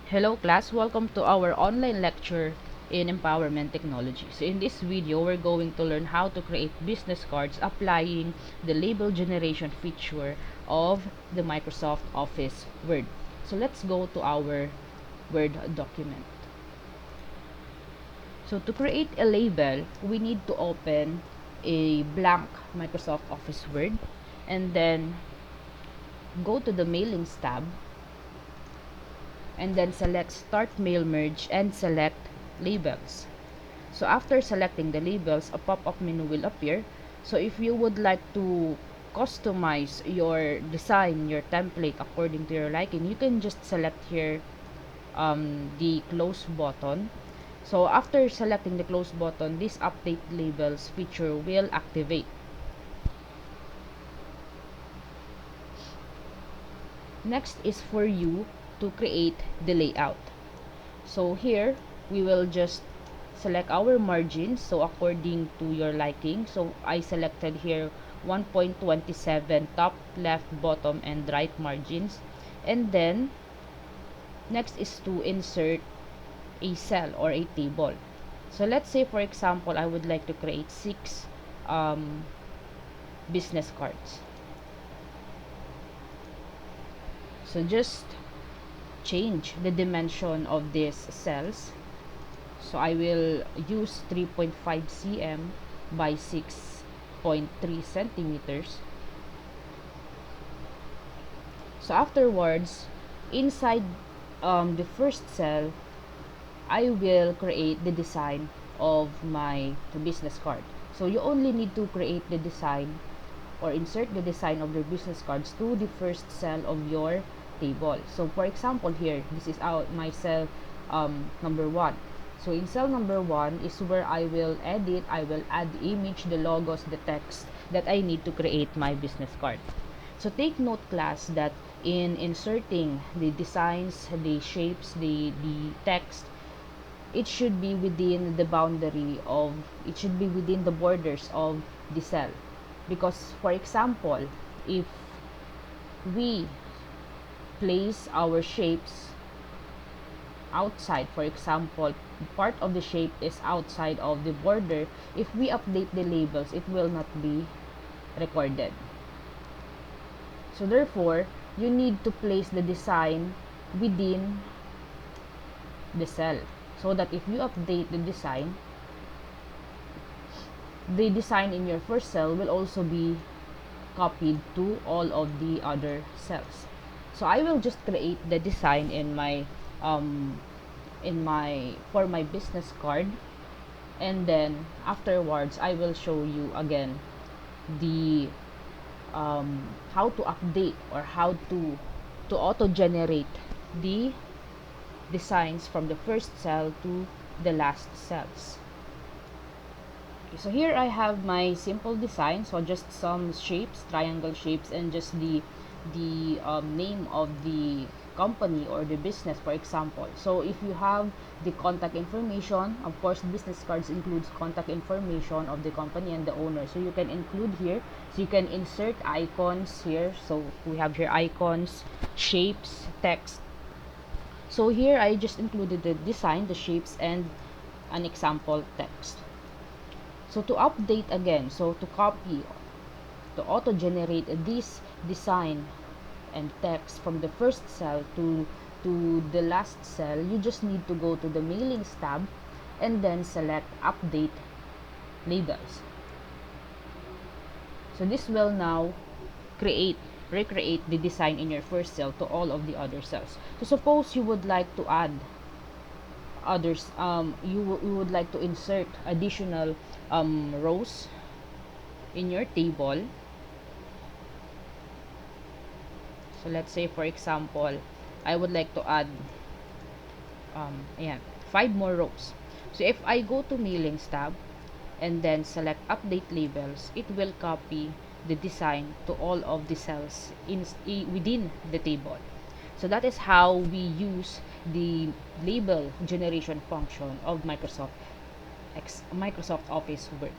Hello class, welcome to our online lecture in empowerment technology. So in this video, we're going to learn how to create business cards applying the label generation feature of the Microsoft Office Word. So let's go to our Word document. So to create a label, we need to open a blank Microsoft Office Word and then go to the Mailings tab and then select Start Mail Merge and select Labels. So after selecting the labels, a pop-up menu will appear. So if you would like to customize your design, your template according to your liking, you can just select here the close button. So after selecting the close button, this update labels feature will activate. Next is for you to create the layout. So here we will just select our margins, so according to your liking. So I selected here 1.27 top, left, bottom, and right margins. And then next is to insert a cell or a table. So let's say for example I would like to create 6 business cards. So just change the dimension of these cells. So I will use 3.5 cm by 6.3 centimeters. So afterwards, inside the first cell, I will create the design of my business card. So you only need to create the design or insert the design of your business cards to the first cell of your table. So for example here, this is my cell number 1. So in cell number 1 is where I will edit, I will add the image, the logos, the text that I need to create my business card. So take note class that in inserting the designs, the shapes, the text, it should be within the boundary of, it should be within the borders of the cell. Because for example, if we place our shapes outside, for example, part of the shape is outside of the border, if we update the labels, it will not be recorded. So therefore, you need to place the design within the cell, so that if you update the design in your first cell will also be copied to all of the other cells. So I will just create the design for my business card, and then afterwards I will show you again the how to update or how to auto generate the designs from the first cell to the last cells. Okay, so here I have my simple design, so just some shapes, triangle shapes, and just the name of the company or the business, for example. So if you have the contact information, of course business cards includes contact information of the company and the owner, so you can include here. So you can insert icons here, so we have here icons, shapes, text. So here I just included the design, the shapes, and an example text. So to update again, so to copy, to auto-generate this design and text from the first cell to the last cell, you just need to go to the Mailings tab and then select Update Labels. So this will now recreate the design in your first cell to all of the other cells. So suppose you would like to add others, you would like to insert additional rows in your table. So let's say for example I would like to add 5 more rows. So if I go to Mailings tab and then select Update Labels, it will copy the design to all of the cells within the table. So that is how we use the label generation function of Microsoft Office Word.